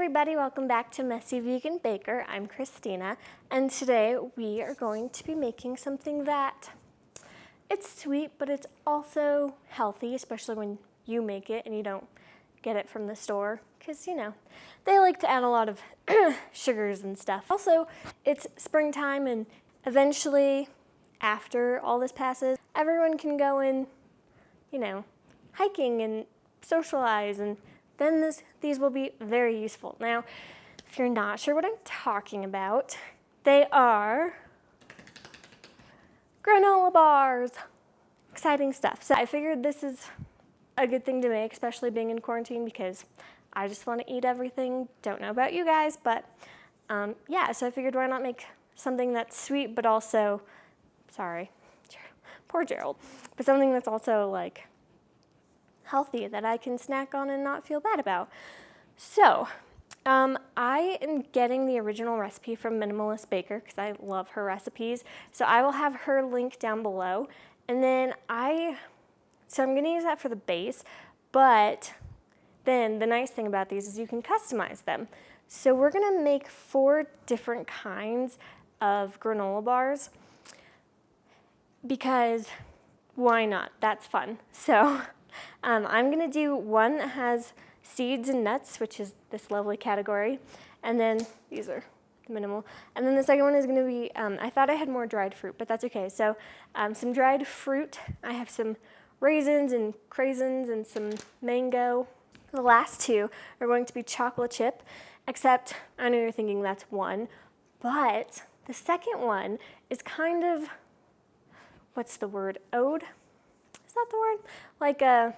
everybody, welcome back to Messy Vegan Baker. I'm Christina, and today we are going to be making something that it's sweet, but it's also healthy, especially when you make it and you don't get it from the store, because they like to add a lot of sugars and stuff. Also, it's springtime, and eventually, after all this passes, everyone can go and, hiking and socialize, and then these will be very useful. Now, if you're not sure what I'm talking about, they are granola bars. Exciting stuff. So I figured this is a good thing to make, especially being in quarantine, because I just want to eat everything. Don't know about you guys, but yeah, so I figured why not make something that's sweet, but also, sorry, poor Gerald, but something that's also like healthy that I can snack on and not feel bad about. So I am getting the original recipe from Minimalist Baker because I love her recipes. So I will have her link down below. And then I'm going to use that for the base, but then the nice thing about these is you can customize them. So we're going to make 4 different kinds of granola bars because why not? That's fun. So I'm going to do one that has seeds and nuts, which is this lovely category, and then these are minimal. And then the second one is going to be, I thought I had more dried fruit, but that's okay. So some dried fruit. I have some raisins and craisins and some mango. The last 2 are going to be chocolate chip, except I know you're thinking that's one, but the second one is kind of, what's the word, ode? Is that the word? Like a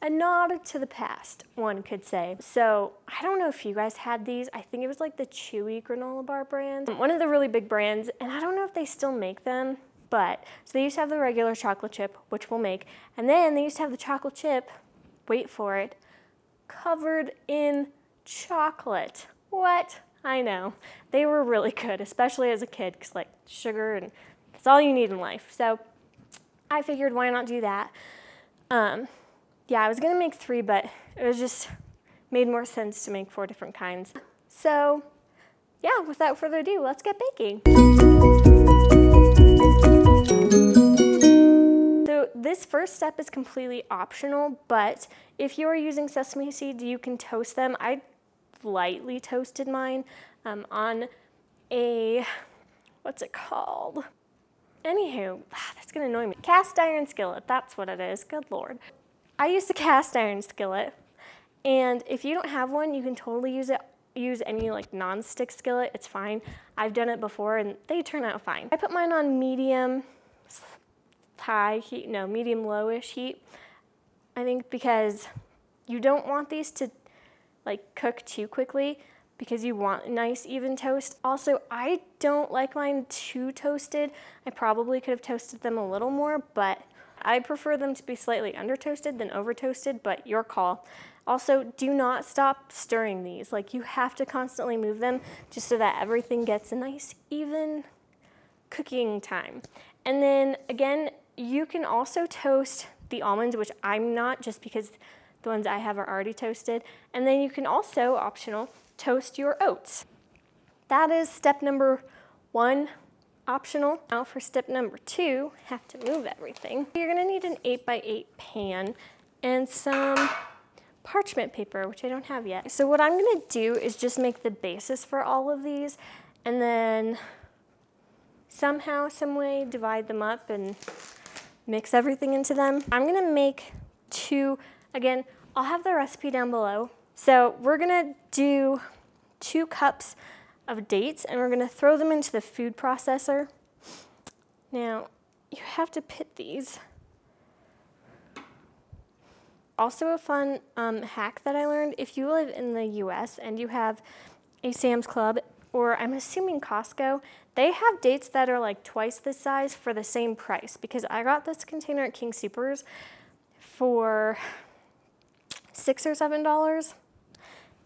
nod to the past, one could say. So I don't know if you guys had these. I think it was like the Chewy granola bar brand, one of the really big brands, and I don't know if they still make them, but so they used to have the regular chocolate chip, which we'll make, and then they used to have the chocolate chip, wait for it, covered in chocolate. What? I know. They were really good, especially as a kid, because like sugar and that's all you need in life. So I figured why not do that. Yeah, I was gonna make 3, but it was just made more sense to make 4 different kinds. So yeah, without further ado, let's get baking. So this first step is completely optional, but if you are using sesame seeds, you can toast them. I lightly toasted mine on a, what's it called? Anywho, that's gonna annoy me. Cast iron skillet, that's what it is, good Lord. I used a cast iron skillet, and if you don't have one, you can totally use any like non-stick skillet, it's fine. I've done it before and they turn out fine. I put mine on medium high heat, no, medium lowish heat. I think because you don't want these to like cook too quickly because you want nice even toast. Also, I don't like mine too toasted. I probably could have toasted them a little more, but I prefer them to be slightly under toasted than over toasted, but your call. Also, do not stop stirring these. Like, you have to constantly move them just so that everything gets a nice even cooking time. And then again, you can also toast the almonds, which I'm not, just because the ones I have are already toasted. And then you can also, optional, toast your oats. That is step number 1, optional. Now for step number 2, have to move everything. You're gonna need an 8x8 pan and some parchment paper, which I don't have yet. So what I'm gonna do is just make the basis for all of these and then somehow, some way divide them up and mix everything into them. I'm gonna make 2, again, I'll have the recipe down below. So we're gonna do 2 cups of dates and we're gonna throw them into the food processor. Now, you have to pit these. Also a fun hack that I learned, if you live in the US and you have a Sam's Club, or I'm assuming Costco, they have dates that are like twice this size for the same price, because I got this container at King Soopers for $6 or $7.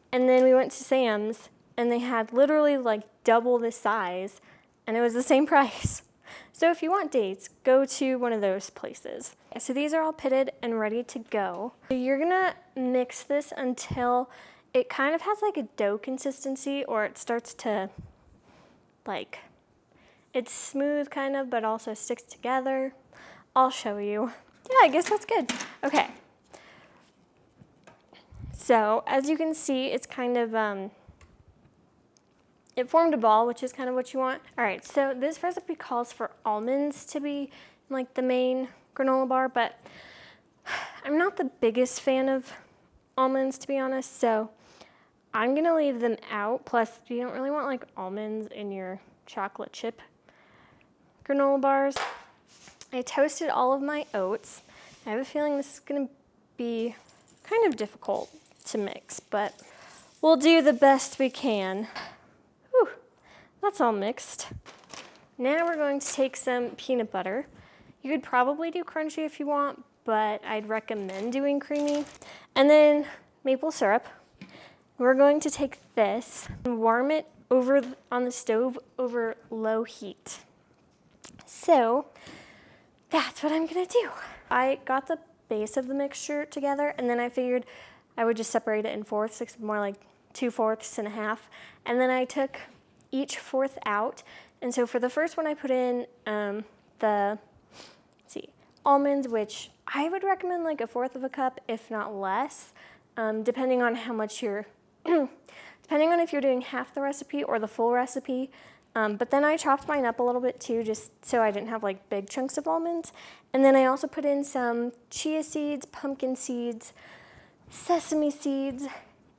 And then we went to Sam's and they had literally like double the size and it was the same price. So if you want dates, go to one of those places. So these are all pitted and ready to go. So you're gonna mix this until it kind of has like a dough consistency, or it starts to like, it's smooth kind of, but also sticks together. I'll show you. Yeah, I guess that's good. Okay. So as you can see, it's kind of, it formed a ball, which is kind of what you want. All right, so this recipe calls for almonds to be like the main granola bar, but I'm not the biggest fan of almonds, to be honest, so I'm gonna leave them out. Plus, you don't really want like almonds in your chocolate chip granola bars. I toasted all of my oats. I have a feeling this is gonna be kind of difficult to mix, but we'll do the best we can. Whew, that's all mixed. Now we're going to take some peanut butter. You could probably do crunchy if you want, but I'd recommend doing creamy. And then maple syrup. We're going to take this and warm it over on the stove over low heat. So that's what I'm gonna do. I got the base of the mixture together, and then I figured I would just separate it in fourths, more like 2/4 and a half. And then I took each fourth out. And so for the first one, I put in almonds, which I would recommend like 1/4 of a cup, if not less, depending on how much you're, depending on if you're doing half the recipe or the full recipe. But then I chopped mine up a little bit too, just so I didn't have like big chunks of almonds. And then I also put in some chia seeds, pumpkin seeds, sesame seeds,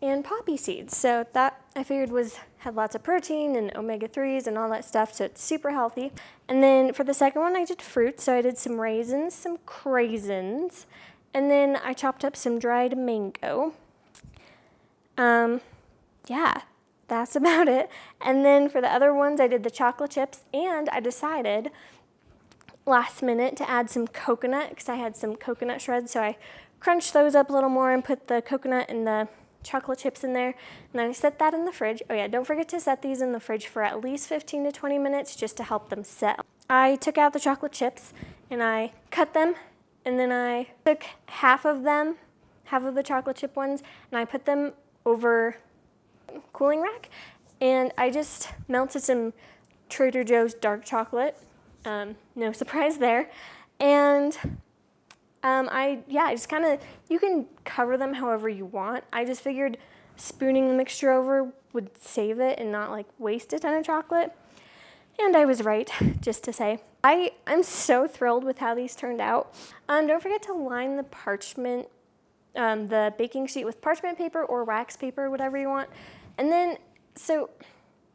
and poppy seeds. So that I figured had lots of protein and omega-3s and all that stuff, so it's super healthy. And then for the second one, I did fruit. So I did some raisins, some craisins, and then I chopped up some dried mango. Yeah, that's about it. And then for the other ones, I did the chocolate chips, and I decided last minute to add some coconut because I had some coconut shreds. So I crunched those up a little more and put the coconut and the chocolate chips in there. And then I set that in the fridge. Oh yeah, don't forget to set these in the fridge for at least 15 to 20 minutes just to help them set. I took out the chocolate chips and I cut them, and then I took half of the chocolate chip ones, and I put them over cooling rack, and I just melted some Trader Joe's dark chocolate. No surprise there. And I just kind of, you can cover them however you want. I just figured spooning the mixture over would save it and not like waste a ton of chocolate. And I was right, just to say. I'm so thrilled with how these turned out. Don't forget to line the parchment, the baking sheet with parchment paper or wax paper, whatever you want. And then, so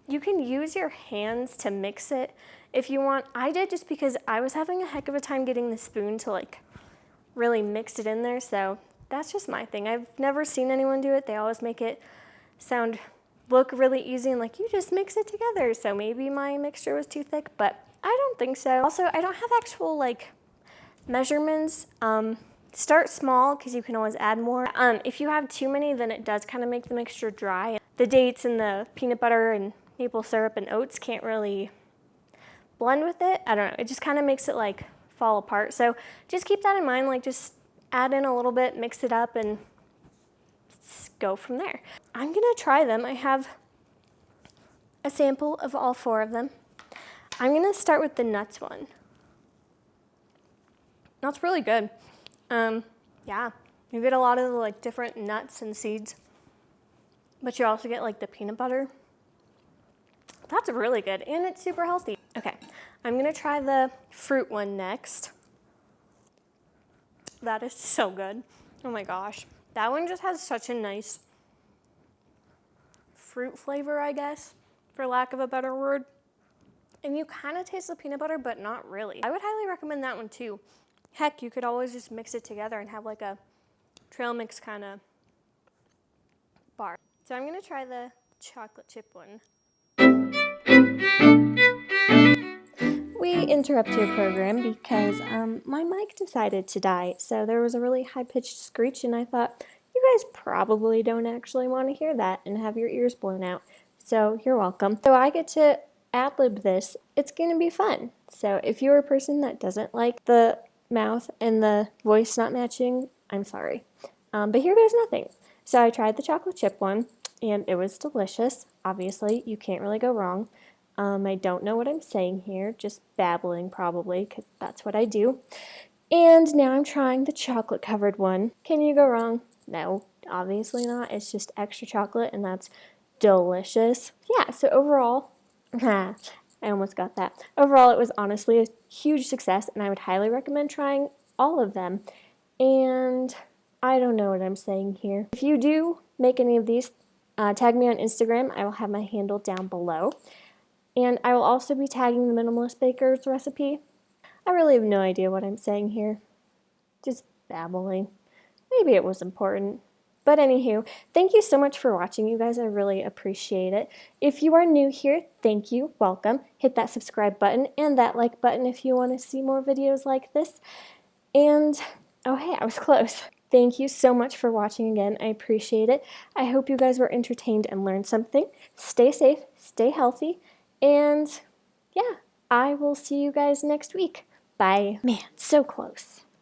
you can use your hands to mix it if you want. I did just because I was having a heck of a time getting the spoon to like really mix it in there, so that's just my thing. I've never seen anyone do it. They always make it look really easy and like you just mix it together. So maybe my mixture was too thick, but I don't think so. Also, I don't have actual like measurements. Start small because you can always add more. If you have too many, then it does kind of make the mixture dry. The dates and the peanut butter and maple syrup and oats can't really blend with it. I don't know. It just kind of makes it like fall apart. So just keep that in mind. Like just add in a little bit, mix it up, and go from there. I'm gonna try them. I have a sample of all 4 of them. I'm gonna start with the nuts one. That's really good. Yeah, you get a lot of the like different nuts and seeds, but you also get like the peanut butter. That's really good, and it's super healthy. Okay, I'm gonna try the fruit one next. That is so good. Oh my gosh. That one just has such a nice fruit flavor, I guess, for lack of a better word. And you kind of taste the peanut butter, but not really. I would highly recommend that one too. Heck, you could always just mix it together and have like a trail mix kind of bar. So I'm gonna try the chocolate chip one. We interrupt your program because my mic decided to die. So there was a really high-pitched screech, and I thought, you guys probably don't actually want to hear that and have your ears blown out. So you're welcome. So I get to ad-lib this. It's gonna be fun. So if you're a person that doesn't like the mouth and the voice not matching, I'm sorry. But here goes nothing. So I tried the chocolate chip one, and it was delicious. Obviously, you can't really go wrong. I don't know what I'm saying here, just babbling probably, because that's what I do. And now I'm trying the chocolate covered one. Can you go wrong? No, obviously not. It's just extra chocolate, and that's delicious. Yeah, so overall, I almost got that. Overall, it was honestly a huge success, and I would highly recommend trying all of them. And I don't know what I'm saying here. If you do make any of these, tag me on Instagram. I will have my handle down below. And I will also be tagging the Minimalist Baker's recipe. I really have no idea what I'm saying here. Just babbling. Maybe it was important. But anywho, thank you so much for watching, you guys. I really appreciate it. If you are new here, thank you. Welcome. Hit that subscribe button and that like button if you want to see more videos like this. And, oh hey, I was close. Thank you so much for watching again. I appreciate it. I hope you guys were entertained and learned something. Stay safe, stay healthy, and yeah, I will see you guys next week. Bye. Man, so close.